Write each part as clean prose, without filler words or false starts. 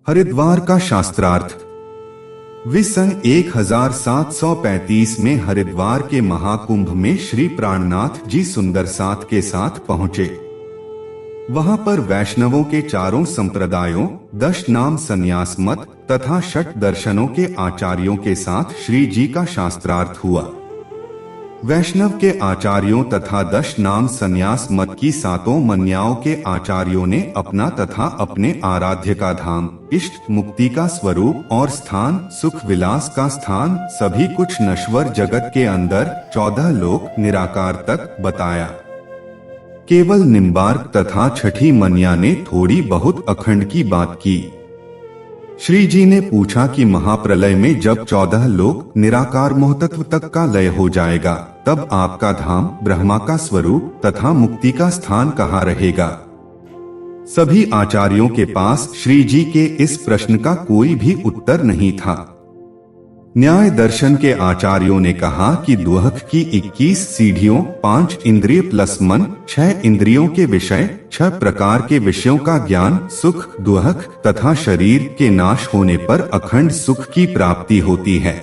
हरिद्वार का शास्त्रार्थ। सन 1735 में हरिद्वार के महाकुंभ में श्री प्राणनाथ जी सुंदर साथ के साथ पहुंचे। वहां पर वैष्णवों के चारों संप्रदायों, 10 नाम संन्यास मत तथा 6 दर्शनों के आचार्यों के साथ श्री जी का शास्त्रार्थ हुआ। वैष्णव के आचार्यों तथा 10 नाम संन्यास मत की 7 मन्याओं के आचार्यों ने अपना तथा अपने आराध्य का धाम, इष्ट मुक्ति का स्वरूप और स्थान, सुख विलास का स्थान, सभी कुछ नश्वर जगत के अंदर 14 लोक निराकार तक बताया। केवल निम्बार्क तथा छठी मन्या ने थोड़ी बहुत अखंड की बात की। श्री जी ने पूछा कि महाप्रलय में जब 14 लोक निराकार मोहतत्व तक का लय हो जाएगा, तब आपका धाम, ब्रह्मा का स्वरूप तथा मुक्ति का स्थान कहाँ रहेगा? सभी आचार्यों के पास श्री जी के इस प्रश्न का कोई भी उत्तर नहीं था। न्याय दर्शन के आचार्यों ने कहा कि दुहक की 21 सीढ़ियों, 5 इंद्रिय प्लस मन, 6 इंद्रियों के विषय, 6 प्रकार के विषयों का ज्ञान, सुख, दुहक तथा शरीर के नाश होने पर अखंड सुख की प्राप्ति होती है।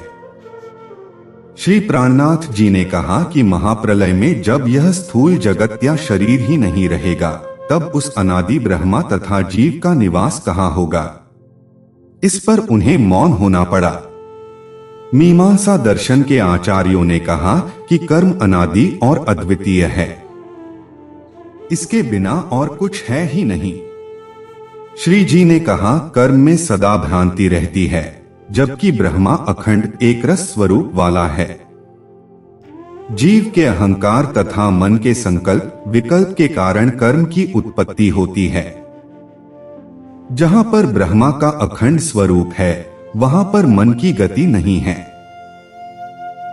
श्री प्राणनाथ जी ने कहा कि महाप्रलय में जब यह स्थूल जगत या शरीर ही नहीं रहेगा, तब उस अनादि ब्रह्मा तथा जीव का निवास कहाँ होगा? इस पर उन्हें मौन होना पड़ा। मीमांसा दर्शन के आचार्यों ने कहा कि कर्म अनादि और अद्वितीय है, इसके बिना और कुछ है ही नहीं। श्री जी ने कहा, कर्म में सदा भ्रांति रहती है, जबकि ब्रह्मा अखंड एक रस स्वरूप वाला है। जीव के अहंकार तथा मन के संकल्प विकल्प के कारण कर्म की उत्पत्ति होती है। जहां पर ब्रह्मा का अखंड स्वरूप है, वहां पर मन की गति नहीं है।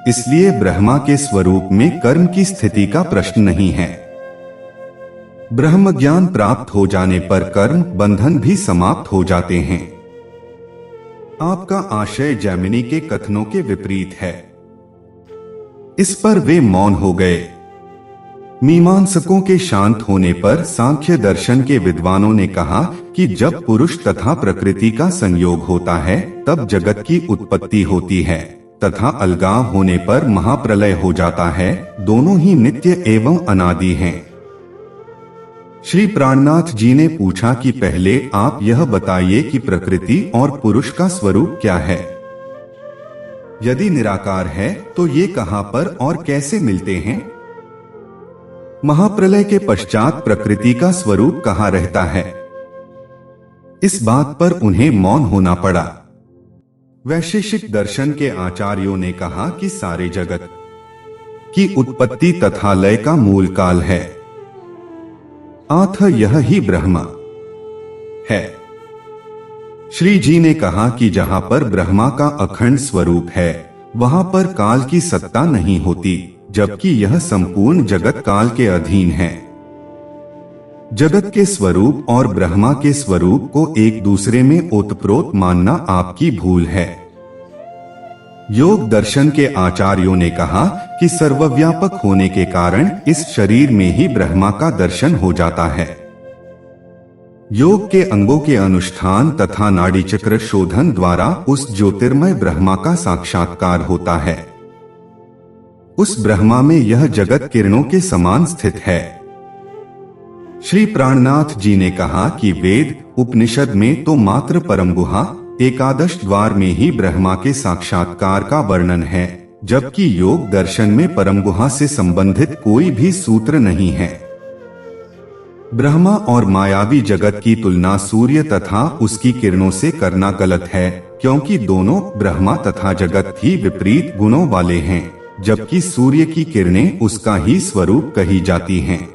इसलिए ब्रह्मा के स्वरूप में कर्म की स्थिति का प्रश्न नहीं है। ब्रह्म ज्ञान प्राप्त हो जाने पर कर्म बंधन भी समाप्त हो जाते हैं। आपका आशय जैमिनी के कथनों के विपरीत है। इस पर वे मौन हो गए। मीमांसकों के शांत होने पर सांख्य दर्शन के विद्वानों ने कहा कि जब पुरुष तथा प्रकृति का संयोग होता है, तब जगत की उत्पत्ति होती है तथा अलगाव होने पर महाप्रलय हो जाता है। दोनों ही नित्य एवं अनादि हैं। श्री प्राणनाथ जी ने पूछा कि पहले आप यह बताइए कि प्रकृति और पुरुष का स्वरूप क्या है? यदि निराकार है तो ये कहां पर और कैसे मिलते हैं? महाप्रलय के पश्चात प्रकृति का स्वरूप कहाँ रहता है? इस बात पर उन्हें मौन होना पड़ा। वैशेषिक दर्शन के आचार्यों ने कहा कि सारे जगत की उत्पत्ति तथा लय का मूल काल है, अतः यह ही ब्रह्मा है। श्री जी ने कहा कि जहां पर ब्रह्मा का अखंड स्वरूप है, वहां पर काल की सत्ता नहीं होती, जबकि यह संपूर्ण जगत काल के अधीन है। जगत के स्वरूप और ब्रह्मा के स्वरूप को एक दूसरे में ओतप्रोत मानना आपकी भूल है। योग दर्शन के आचार्यों ने कहा कि सर्वव्यापक होने के कारण इस शरीर में ही ब्रह्मा का दर्शन हो जाता है। योग के अंगों के अनुष्ठान तथा नाड़ी चक्र शोधन द्वारा उस ज्योतिर्मय ब्रह्मा का साक्षात्कार होता है। उस ब्रह्मा में यह जगत किरणों के समान स्थित है। श्री प्राणनाथ जी ने कहा कि वेद उपनिषद में तो मात्र परम गुहा एकादश द्वार में ही ब्रह्मा के साक्षात्कार का वर्णन है, जबकि योग दर्शन में परम गुहा से संबंधित कोई भी सूत्र नहीं है। ब्रह्मा और मायावी जगत की तुलना सूर्य तथा उसकी किरणों से करना गलत है, क्योंकि दोनों ब्रह्मा तथा जगत ही विपरीत गुणों वाले हैं, जबकि सूर्य की किरणें उसका ही स्वरूप कही जाती हैं।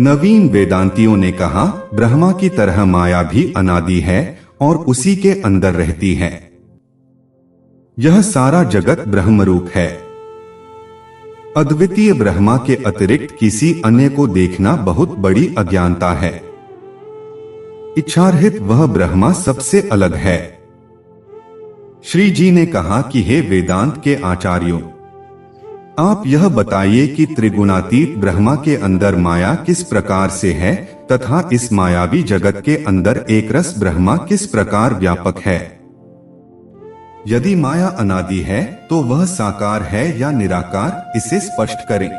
नवीन वेदांतियों ने कहा, ब्रह्मा की तरह माया भी अनादि है और उसी के अंदर रहती है। यह सारा जगत ब्रह्मरूप है। अद्वितीय ब्रह्मा के अतिरिक्त किसी अन्य को देखना बहुत बड़ी अज्ञानता है। इच्छारहित वह ब्रह्मा सबसे अलग है। श्री जी ने कहा कि हे वेदांत के आचार्यों, आप यह बताइए कि त्रिगुणातीत ब्रह्मा के अंदर माया किस प्रकार से है तथा इस मायावी जगत के अंदर एक रस ब्रह्मा किस प्रकार व्यापक है। यदि माया अनादि है तो वह साकार है या निराकार, इसे स्पष्ट करें।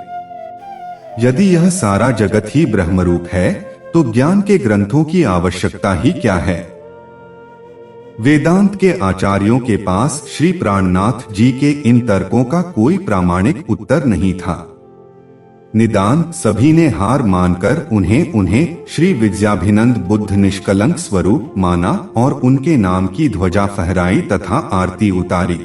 यदि यह सारा जगत ही ब्रह्मरूप है तो ज्ञान के ग्रंथों की आवश्यकता ही क्या है। वेदांत के आचार्यों के पास श्री प्राणनाथ जी के इन तर्कों का कोई प्रामाणिक उत्तर नहीं था। निदान सभी ने हार मानकर उन्हें श्री विद्याभिनंद बुद्ध निष्कलंक स्वरूप माना और उनके नाम की ध्वजा फहराई तथा आरती उतारी।